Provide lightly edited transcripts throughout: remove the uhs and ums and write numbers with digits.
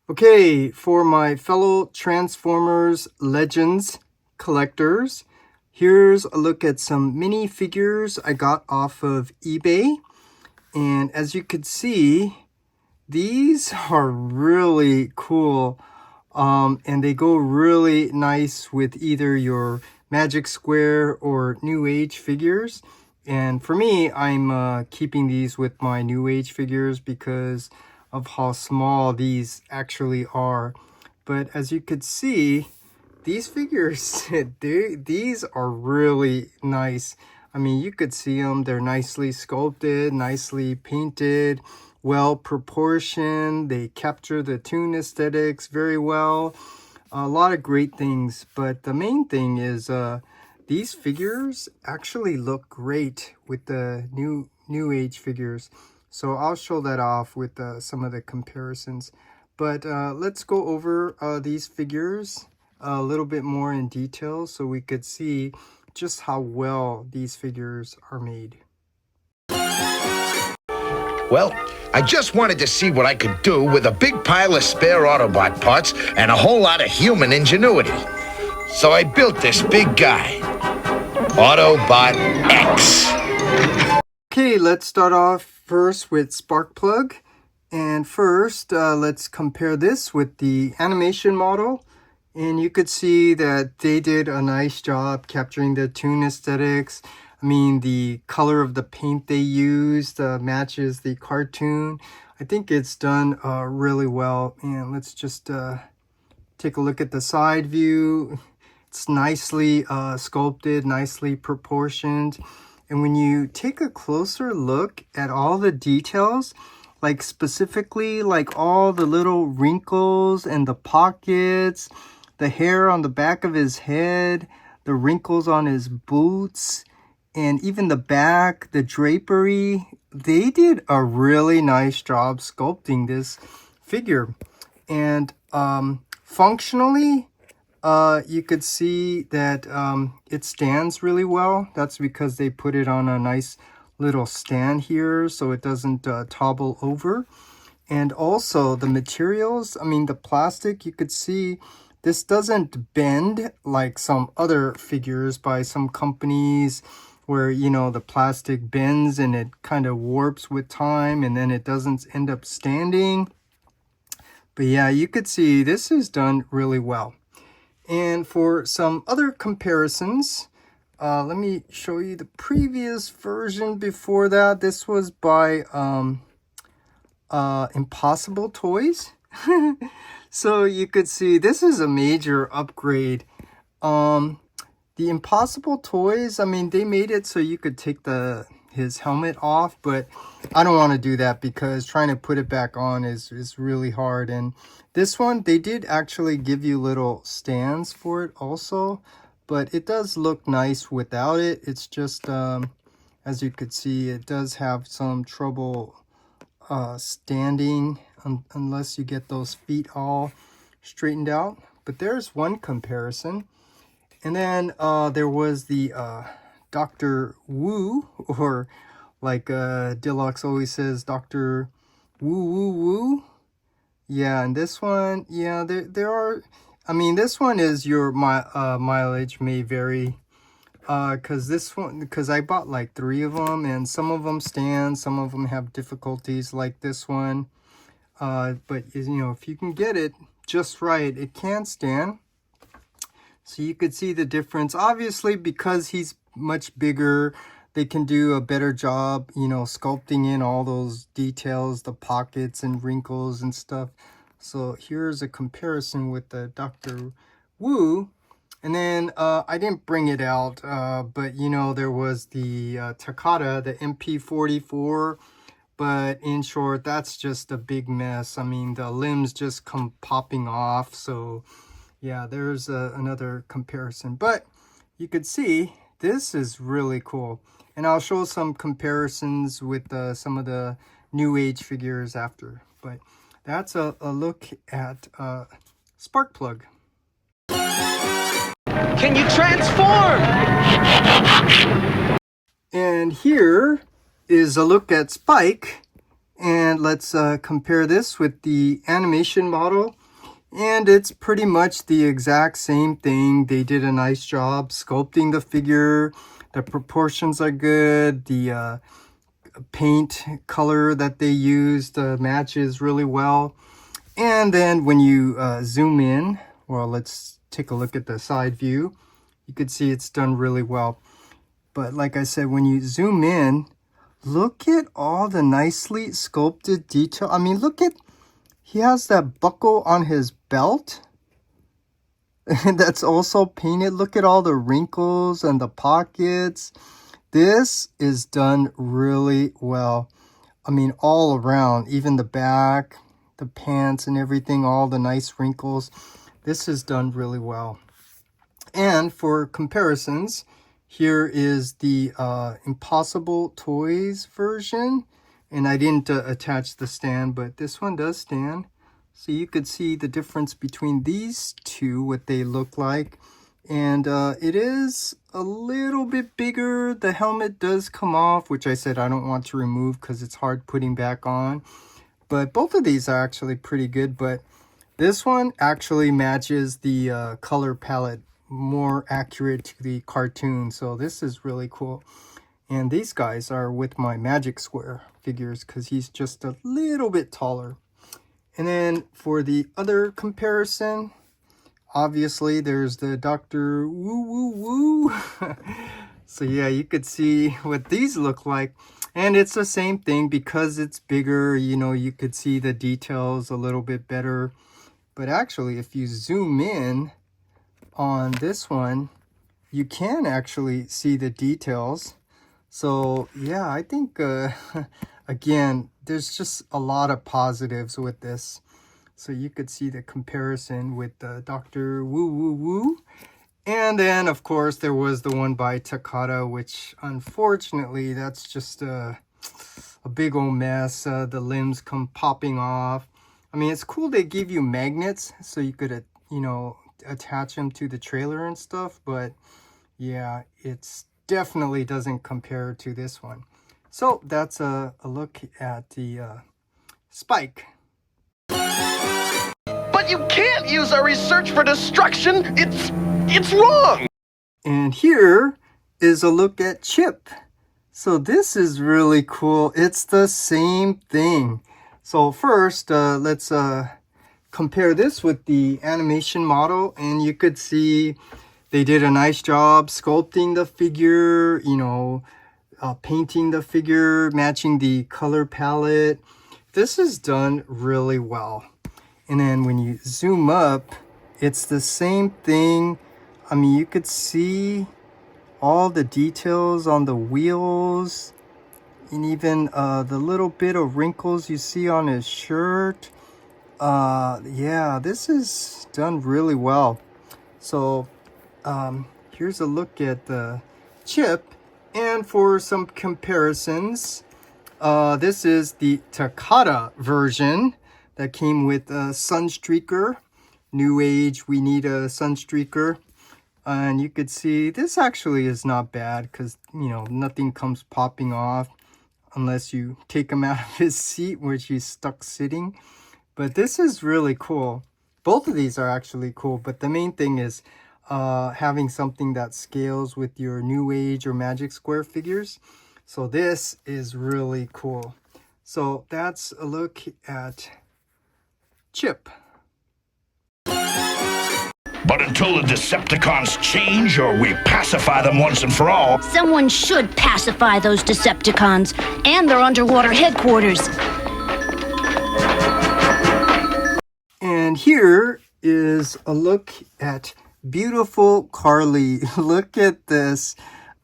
Okay, for my fellow Transformers Legends collectors, here's a look at some mini figures I got off of eBay. And as you can see, these are really cool. And they go really nice with either your Magic Square or New Age figures. And for me, I'm keeping these with my New Age figures because of how small these actually are. But as you could see, these figures, these are really nice. I mean, you could see them. They're nicely sculpted, nicely painted, well proportioned. They capture the toon aesthetics very well. A lot of great things. But the main thing is these figures actually look great with the new age figures. So I'll show that off with some of the comparisons. But let's go over these figures a little bit more in detail so we could see just how well these figures are made. Well, I just wanted to see what I could do with a big pile of spare Autobot parts and a whole lot of human ingenuity. So I built this big guy, Autobot X. Okay, let's start off first with Sparkplug. And first, let's compare this with the animation model. And you could see that they did a nice job capturing the toon aesthetics. I mean, the color of the paint they used matches the cartoon. I think it's done really well. And let's just take a look at the side view. It's nicely sculpted, nicely proportioned. And when you take a closer look at all the details, like specifically like all the little wrinkles and the pockets, the hair on the back of his head, the wrinkles on his boots, and even the back, the drapery, they did a really nice job sculpting this figure. And functionally, you could see that it stands really well. That's because they put it on a nice little stand here so it doesn't topple over. And also the materials, I mean the plastic, you could see this doesn't bend like some other figures by some companies where, you know, the plastic bends and it kind of warps with time and then it doesn't end up standing. But yeah, you could see this is done really well. And for some other comparisons, let me show you the previous version before that. This was by Impossible Toys. So you could see this is a major upgrade. The Impossible Toys, I mean, they made it so you could take his helmet off, but I don't want to do that because trying to put it back on is really hard. And this one, they did actually give you little stands for it also, but it does look nice without it. It's just, as you could see, it does have some trouble standing unless you get those feet all straightened out. But there's one comparison. And then there was the Dr. Wu, or like Deluxe always says, Dr. Woo Woo Woo. Yeah, and this one, yeah, there are, I mean, this one is your mileage may vary. Because I bought like 3 of them, and some of them stand, some of them have difficulties like this one. But you know, if you can get it just right, it can stand. So you could see the difference. Obviously, because he's much bigger, they can do a better job, you know, sculpting in all those details, the pockets and wrinkles and stuff. So here's a comparison with the Dr. Wu. And then I didn't bring it out, but you know, there was the Takata, the MP44. But in short, that's just a big mess. I mean, the limbs just come popping off. So yeah, there's another comparison. But you could see this is really cool. And I'll show some comparisons with some of the new age figures after. But that's a look at Sparkplug. Can you transform? And here is a look at Spike. And let's compare this with the animation model. And it's pretty much the exact same thing. They did a nice job sculpting the figure. The proportions are good. The paint color that they used matches really well. And then when you zoom in, well, let's take a look at the side view. You could see it's done really well. But like I said, when you zoom in, look at all the nicely sculpted detail. I mean, look at, he has that buckle on his belt. And that's also painted. Look at all the wrinkles and the pockets. This is done really well. I mean, all around, even the back, the pants and everything, all the nice wrinkles. This is done really well. And for comparisons, here is the Impossible Toys version. And I didn't attach the stand, but this one does stand. So you could see the difference between these two, what they look like. And it is a little bit bigger. The helmet does come off, which I said I don't want to remove because it's hard putting back on. But both of these are actually pretty good. But this one actually matches the color palette more accurate to the cartoon. So this is really cool. And these guys are with my Magic Square figures because he's just a little bit taller. And then for the other comparison, obviously there's the Dr. Woo Woo Woo. So yeah, you could see what these look like. And it's the same thing because it's bigger, you know, you could see the details a little bit better. But actually, if you zoom in on this one, you can actually see the details. So yeah, I think, again, there's just a lot of positives with this. So you could see the comparison with Dr. Woo Woo Woo. And then, of course, there was the one by Takata, which unfortunately, that's just a big old mess. The limbs come popping off. I mean, it's cool they give you magnets so you could, you know, attach them to the trailer and stuff. But yeah, it's definitely doesn't compare to this one. So that's a look at the Spike. But you can't use our research for destruction. It's wrong. And here is a look at Chip. So this is really cool. It's the same thing. So first, let's compare this with the animation model. And you could see they did a nice job sculpting the figure, you know, painting the figure, matching the color palette. This is done really well. And then when you zoom up, it's the same thing. I mean, you could see all the details on the wheels and even the little bit of wrinkles you see on his shirt. Yeah, this is done really well. So here's a look at the Chip. And for some comparisons, this is the Takata version that came with a Sunstreaker. New Age, we need a Sunstreaker. And you could see this actually is not bad because, you know, nothing comes popping off unless you take him out of his seat where he's stuck sitting. But this is really cool. Both of these are actually cool, but the main thing is having something that scales with your New Age or Magic Square figures. So this is really cool. So that's a look at Chip. But until the Decepticons change or we pacify them once and for all, Someone should pacify those Decepticons and their underwater headquarters. And here is a look at beautiful Carly. Look at this.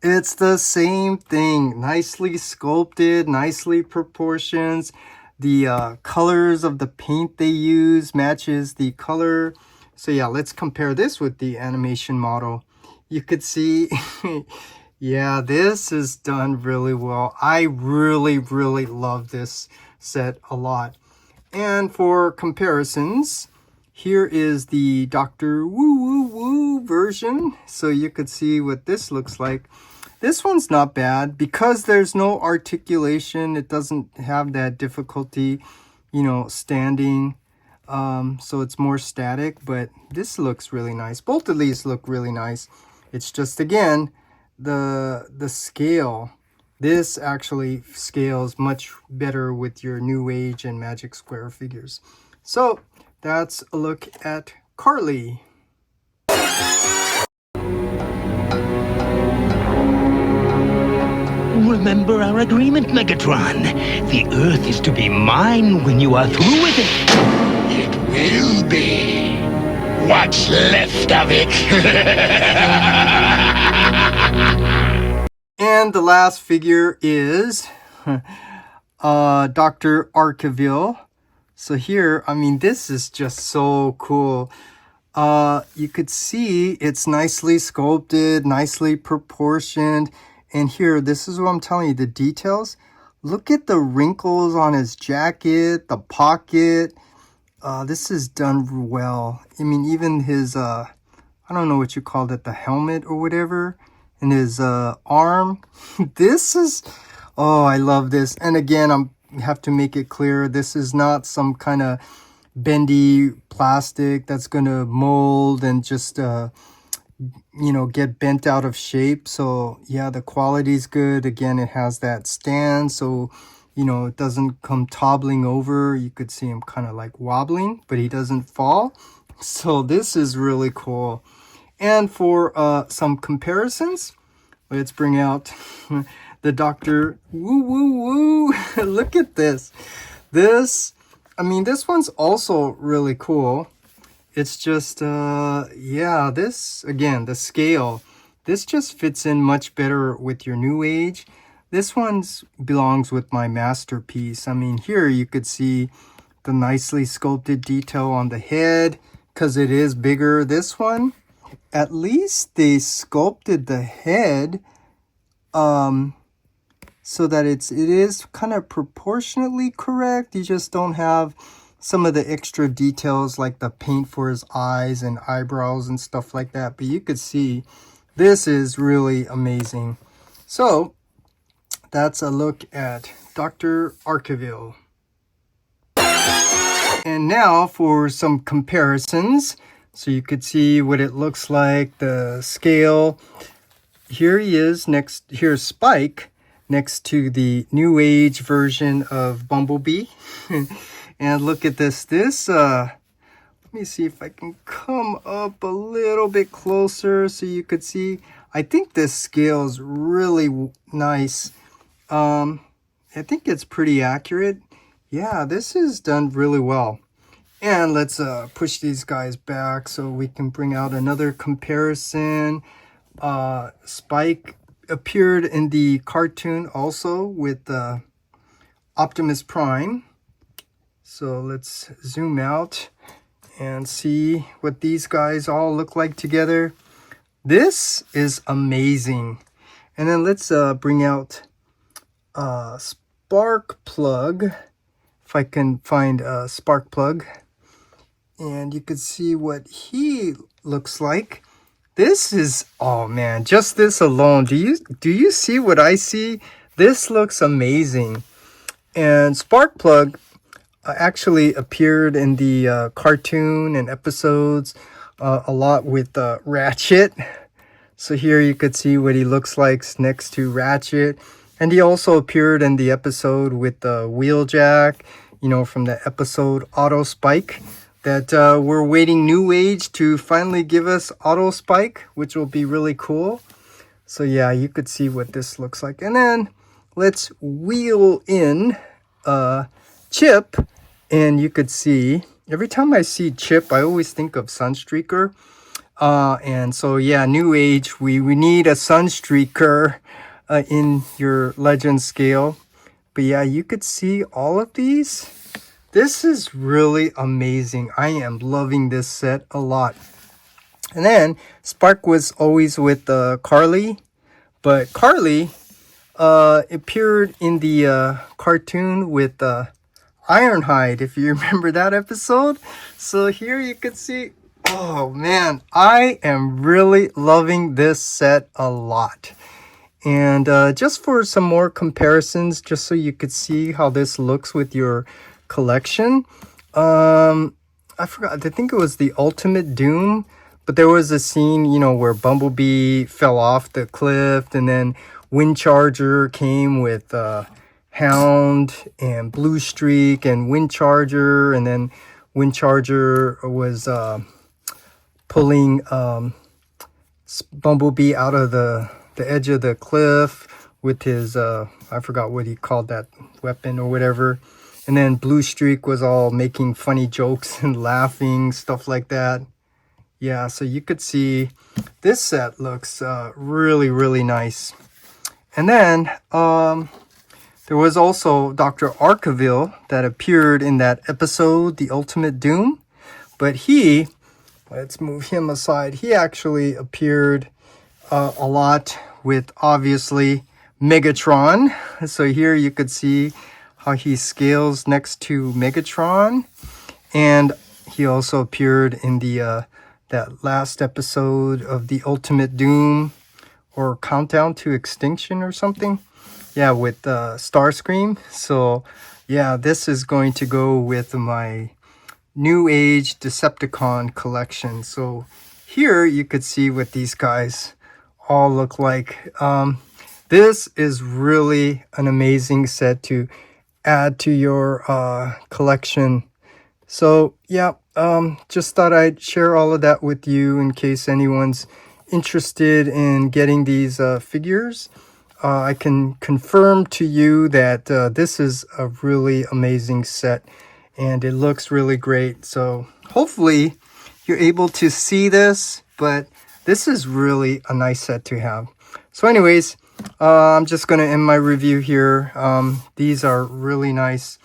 It's the same thing. Nicely sculpted, nicely proportions. The colors of the paint they use matches the color. So yeah, let's compare this with the animation model. You could see, yeah, this is done really well. I really, really love this set a lot. And for comparisons, here is the Dr. Woo Woo Woo version. So you could see what this looks like. This one's not bad because there's no articulation. It doesn't have that difficulty, standing. So it's more static, but this looks really nice. Both of these look really nice. It's just, again, the scale. This actually scales much better with your New Age and Magic Square figures. So that's a look at Carly. Remember our agreement, Megatron. The Earth is to be mine when you are through with it. It will be. What's left of it? And the last figure is Dr. Arkeville. So here, I mean, this is just so cool. You could see it's nicely sculpted, nicely proportioned. And here, this is what I'm telling you, the details. Look at the wrinkles on his jacket, the pocket. This is done well. I mean, even his, I don't know what you called it, the helmet or whatever, and his arm. This is, oh, I love this. And again, I have to make it clear, this is not some kind of bendy plastic that's going to mold and just, get bent out of shape. So yeah, the quality is good. Again, it has that stand, so it doesn't come toppling over. You could see him kind of like wobbling, but he doesn't fall. So this is really cool. And for some comparisons, let's bring out the Dr. Woo Woo Woo. Look at this. This one's also really cool. It's just, this, again, the scale. This just fits in much better with your New Age. This one belongs with my masterpiece. I mean, here you could see the nicely sculpted detail on the head because it is bigger. This one, at least they sculpted the head so that it is kind of proportionately correct. You just don't have some of the extra details like the paint for his eyes and eyebrows and stuff like that. But you could see this is really amazing. So that's a look at Dr. Arkeville. And now for some comparisons. So you could see what it looks like, the scale. Here he is here's Spike next to the New Age version of Bumblebee. And look at this. Let me see if I can come up a little bit closer so you could see. I think this scale is really nice. I think it's pretty accurate. Yeah, this is done really well. And let's push these guys back so we can bring out another comparison. Spike appeared in the cartoon also with Optimus Prime. So let's zoom out and see what these guys all look like together. This is amazing. And then let's bring out Sparkplug. If I can find Sparkplug. And you can see what he looks like. This is, oh man, just this alone. Do you see what I see? This looks amazing. And Sparkplug actually appeared in the cartoon and episodes a lot with Ratchet. So here you could see what he looks like next to Ratchet. And he also appeared in the episode with Wheeljack, from the episode Auto Spike. That we're waiting New Age to finally give us Auto Spike, which will be really cool. So yeah, you could see what this looks like. And then let's wheel in Chip, and you could see, every time I see Chip, I always think of Sunstreaker. And so yeah, New Age, we need a Sunstreaker in your Legend scale. But yeah, you could see all of these. This is really amazing. I am loving this set a lot. And then Spark was always with Carly, but Carly appeared in the cartoon with Ironhide, if you remember that episode. So here you can see, oh man, I am really loving this set a lot. And just for some more comparisons, just so you could see how this looks with your collection, I forgot, I think it was the Ultimate Doom, but there was a scene, you know, where Bumblebee fell off the cliff, and then Windcharger came with Hound and Blue Streak and Windcharger, and then Windcharger was pulling Bumblebee out of the edge of the cliff with his, I forgot what he called that weapon or whatever. And then Blue Streak was all making funny jokes and laughing, stuff like that. Yeah, so you could see this set looks really, really nice. And then there was also Dr. Arkeville that appeared in that episode, The Ultimate Doom. But he, let's move him aside, he actually appeared a lot with, obviously, Megatron. So here you could see how he scales next to Megatron. And he also appeared in the that last episode of The Ultimate Doom, or Countdown to Extinction or something. Yeah, with Starscream. So yeah, this is going to go with my New Age Decepticon collection. So here you could see what these guys all look like. This is really an amazing set to add to your collection. So yeah, just thought I'd share all of that with you in case anyone's interested in getting these figures. I can confirm to you that this is a really amazing set and it looks really great. So hopefully you're able to see this, but this is really a nice set to have. So anyways, I'm just going to end my review here. These are really nice.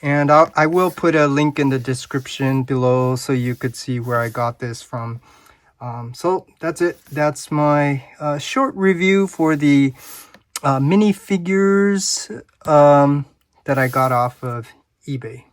And I will put a link in the description below so you could see where I got this from. So that's it. That's my short review for the minifigures that I got off of eBay.